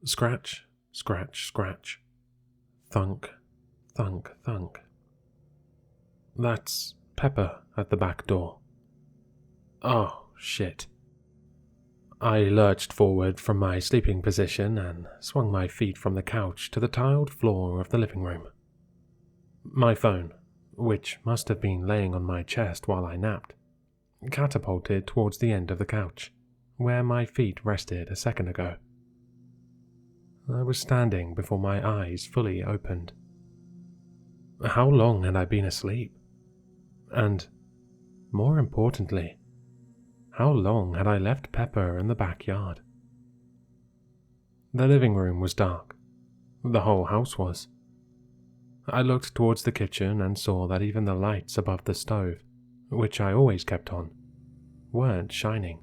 Scratch, scratch, scratch. Thunk, thunk, thunk. That's Pepper at the back door. Oh, shit. I lurched forward from my sleeping position and swung my feet from the couch to the tiled floor of the living room. My phone, which must have been laying on my chest while I napped, catapulted towards the end of the couch, where my feet rested a second ago. I was standing before my eyes fully opened. How long had I been asleep? And, more importantly, how long had I left Pepper in the backyard? The living room was dark. The whole house was. I looked towards the kitchen and saw that even the lights above the stove, which I always kept on, weren't shining.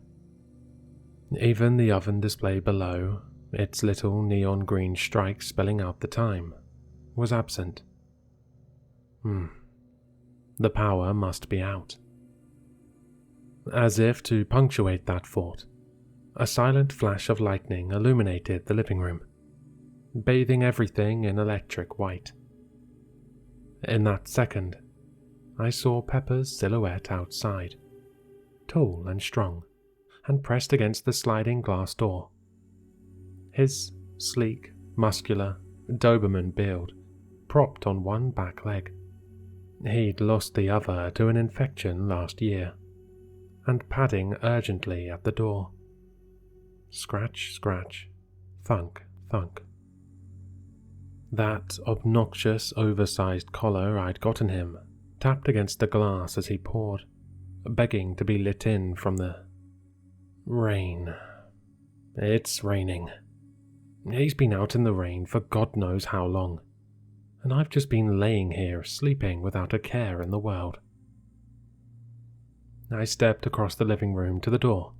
Even the oven display below, its little neon green strike spelling out the time, was absent. The power must be out. As if to punctuate that thought, a silent flash of lightning illuminated the living room, bathing everything in electric white. In that second, I saw Pepper's silhouette outside, tall and strong, and pressed against the sliding glass door. His sleek, muscular, Doberman build propped on one back leg. He'd lost the other to an infection last year, and padding urgently at the door. Scratch, scratch, thunk, thunk. That obnoxious, oversized collar I'd gotten him tapped against the glass as he poured, begging to be lit in from the rain. It's raining. He's been out in the rain for God knows how long, and I've just been laying here sleeping without a care in the world. I stepped across the living room to the door,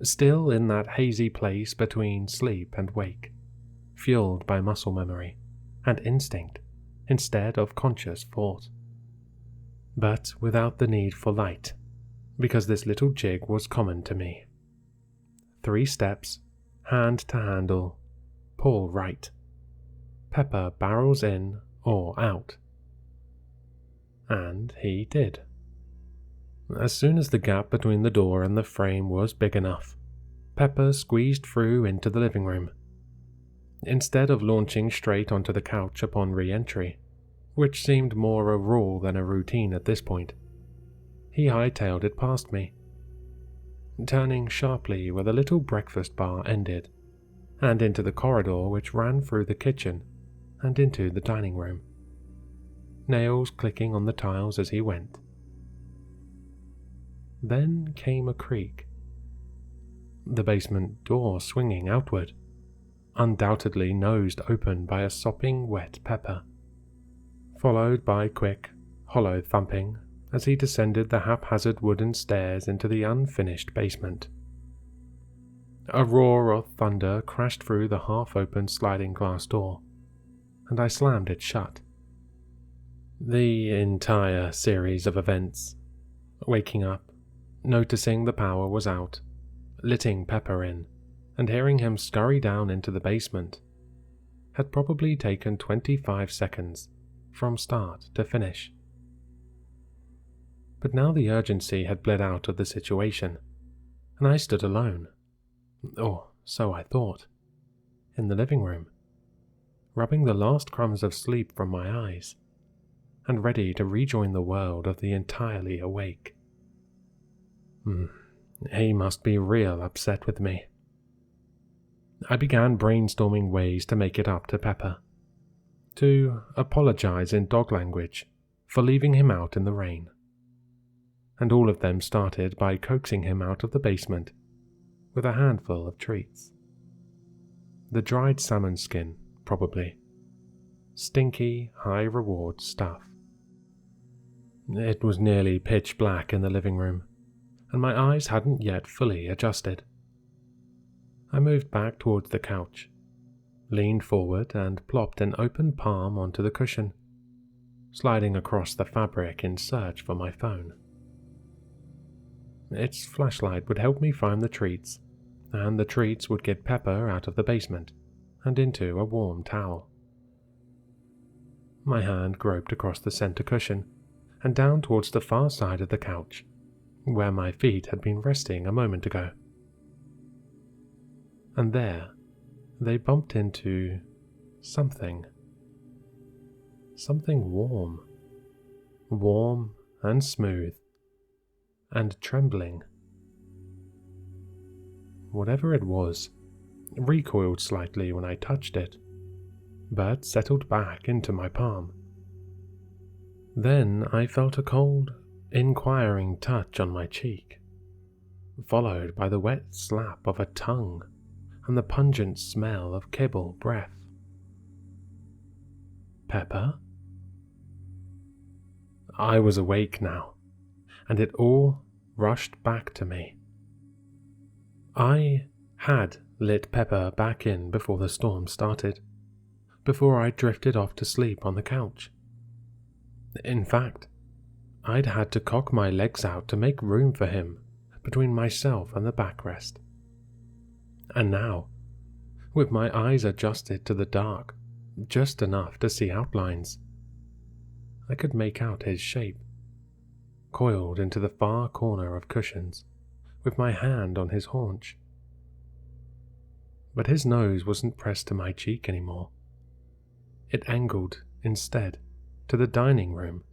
still in that hazy place between sleep and wake, fueled by muscle memory and instinct instead of conscious thought. But without the need for light, because this little jig was common to me. 3 steps, hand to handle, pull right. Pepper barrels in or out. And he did. As soon as the gap between the door and the frame was big enough, Pepper squeezed through into the living room. Instead of launching straight onto the couch upon re-entry, which seemed more a rule than a routine at this point, he hightailed it past me, turning sharply where the little breakfast bar ended, and into the corridor which ran through the kitchen and into the dining room, nails clicking on the tiles as he went. Then came a creak. The basement door swinging outward, undoubtedly nosed open by a sopping wet Pepper, followed by quick, hollow thumping as he descended the haphazard wooden stairs into the unfinished basement. A roar of thunder crashed through the half-open sliding glass door, and I slammed it shut. The entire series of events, waking up, noticing the power was out, letting Pepper in, and hearing him scurry down into the basement, had probably taken 25 seconds from start to finish. But now the urgency had bled out of the situation, and I stood alone, or so I thought, in the living room, rubbing the last crumbs of sleep from my eyes, and ready to rejoin the world of the entirely awake. He must be real upset with me. I began brainstorming ways to make it up to Pepper, to apologize in dog language for leaving him out in the rain. And all of them started by coaxing him out of the basement with a handful of treats. The dried salmon skin, probably. Stinky, high-reward stuff. It was nearly pitch black in the living room, and my eyes hadn't yet fully adjusted. I moved back towards the couch, leaned forward and plopped an open palm onto the cushion, sliding across the fabric in search for my phone. Its flashlight would help me find the treats, and the treats would get Pepper out of the basement and into a warm towel. My hand groped across the center cushion and down towards the far side of the couch, where my feet had been resting a moment ago. And there, they bumped into something. Something warm. Warm and smooth. And trembling. Whatever it was, recoiled slightly when I touched it, but settled back into my palm. Then I felt a cold, inquiring touch on my cheek, followed by the wet slap of a tongue and the pungent smell of kibble breath. Pepper? I was awake now, and it all rushed back to me. I had lit Pepper back in before the storm started, before I drifted off to sleep on the couch. In fact, I'd had to cock my legs out to make room for him between myself and the backrest. And now, with my eyes adjusted to the dark, just enough to see outlines, I could make out his shape, coiled into the far corner of cushions, with my hand on his haunch. But his nose wasn't pressed to my cheek anymore. It angled, instead, to the dining room,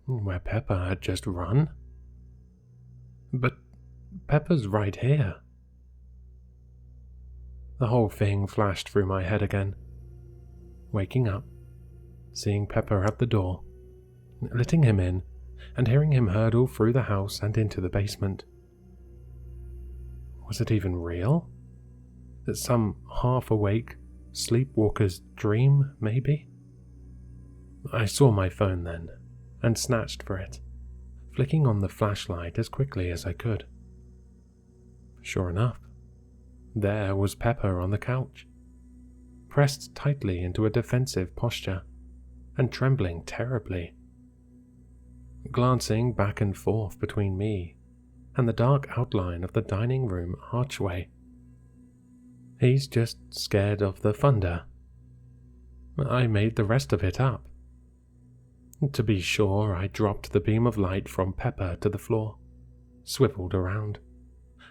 where Pepper had just run. But Pepper's right here. The whole thing flashed through my head again. Waking up, seeing Pepper at the door, letting him in, and hearing him hurtle through the house and into the basement. Was it even real? That some half-awake sleepwalker's dream, maybe? I saw my phone then, and snatched for it, flicking on the flashlight as quickly as I could. Sure enough, there was Pepper on the couch, pressed tightly into a defensive posture, and trembling terribly. Glancing back and forth between me and the dark outline of the dining room archway. He's just scared of the thunder. I made the rest of it up. To be sure, I dropped the beam of light from Pepper to the floor, swiveled around,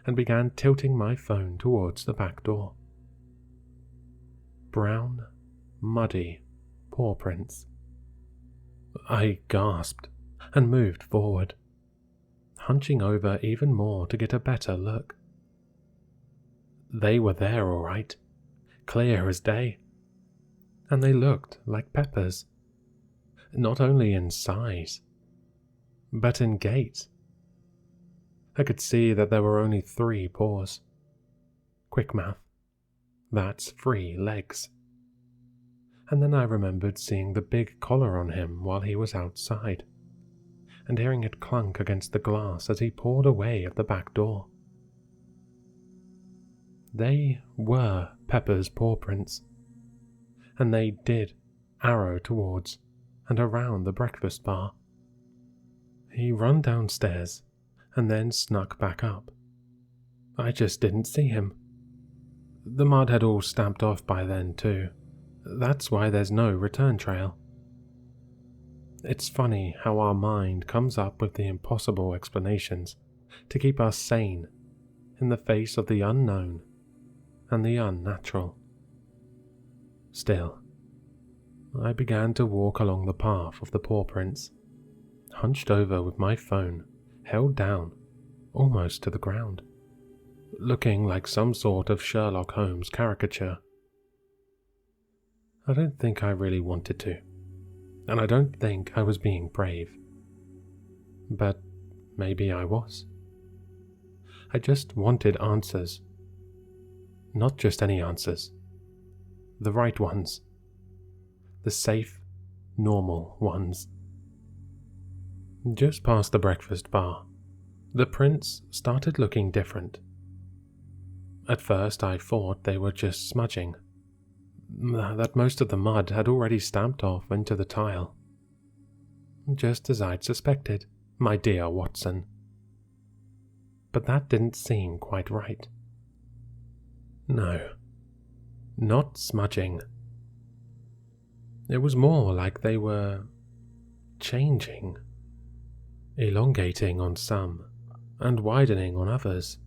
and began tilting my phone towards the back door. Brown, muddy paw prints. I gasped and moved forward, hunching over even more to get a better look. They were there all right, clear as day, and they looked like Pepper's, not only in size, but in gait. I could see that there were only 3 paws. Quick math, that's 3 legs. And then I remembered seeing the big collar on him while he was outside, and hearing it clunk against the glass as he pawed away at the back door. They were Pepper's paw prints, and they did arrow towards and around the breakfast bar. He ran downstairs and then snuck back up. I just didn't see him. The mud had all stamped off by then too. That's why there's no return trail. It's funny how our mind comes up with the impossible explanations to keep us sane in the face of the unknown and the unnatural. Still, I began to walk along the path of the paw prints, hunched over with my phone held down almost to the ground, looking like some sort of Sherlock Holmes caricature. I don't think I really wanted to, and I don't think I was being brave. But maybe I was. I just wanted answers. Not just any answers. The right ones. The safe, normal ones. Just past the breakfast bar, the prints started looking different. At first I thought they were just smudging, that most of the mud had already stamped off into the tile. Just as I'd suspected, my dear Watson. But that didn't seem quite right. No, not smudging. It was more like they were changing, elongating on some and widening on others,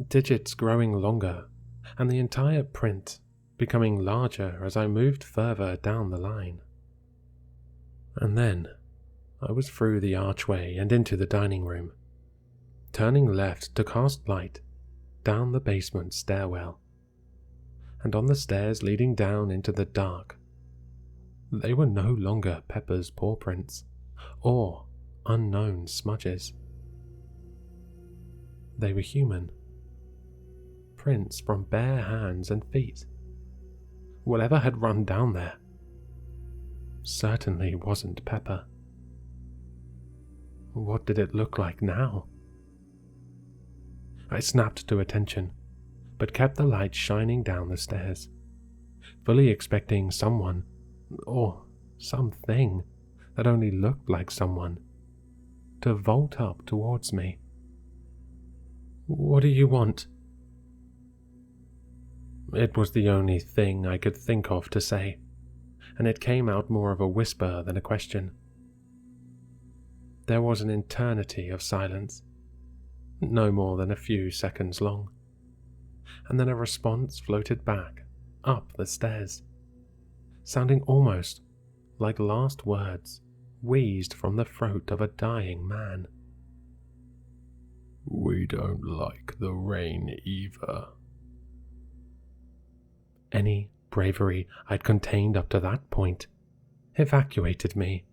digits growing longer and the entire print becoming larger as I moved further down the line. And then I was through the archway and into the dining room, turning left to cast light down the basement stairwell, and on the stairs leading down into the dark. They were no longer Pepper's paw prints or unknown smudges. They were human. Prints from bare hands and feet. Whatever had run down there certainly wasn't Pepper. What did it look like now? I snapped to attention, but kept the light shining down the stairs, fully expecting someone, or something that only looked like someone, to vault up towards me. "What do you want?" It was the only thing I could think of to say, and it came out more of a whisper than a question. There was an eternity of silence, no more than a few seconds long, and then a response floated back up the stairs, sounding almost like last words wheezed from the throat of a dying man. "We don't like the rain either." Any bravery I'd contained up to that point evacuated me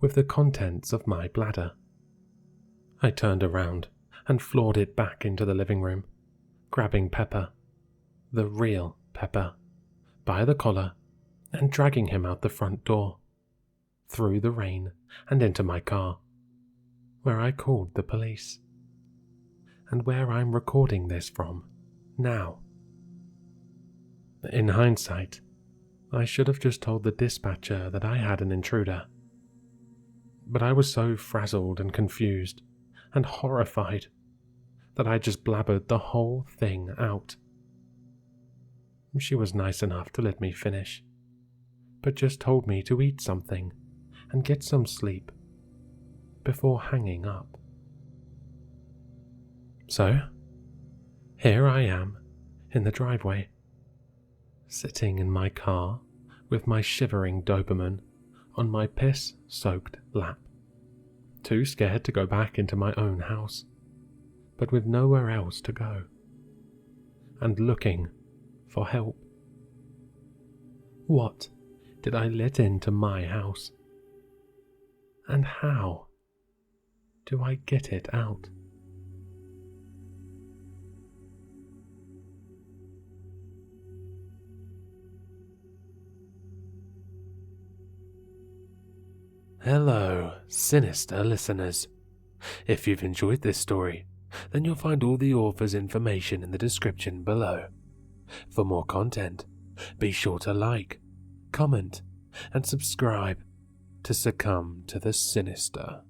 with the contents of my bladder. I turned around and floored it back into the living room, grabbing Pepper, the real Pepper, by the collar and dragging him out the front door, through the rain and into my car, where I called the police, and where I'm recording this from now. In hindsight, I should have just told the dispatcher that I had an intruder, but I was so frazzled and confused and horrified that I just blabbered the whole thing out. She was nice enough to let me finish, but just told me to eat something and get some sleep before hanging up. So, here I am in the driveway, sitting in my car with my shivering Doberman on my piss-soaked lap, too scared to go back into my own house, but with nowhere else to go, and looking for help. What did I let into my house? And how do I get it out? Hello, Sinister listeners. If you've enjoyed this story, then you'll find all the author's information in the description below. For more content, be sure to like, comment, and subscribe to succumb to the sinister.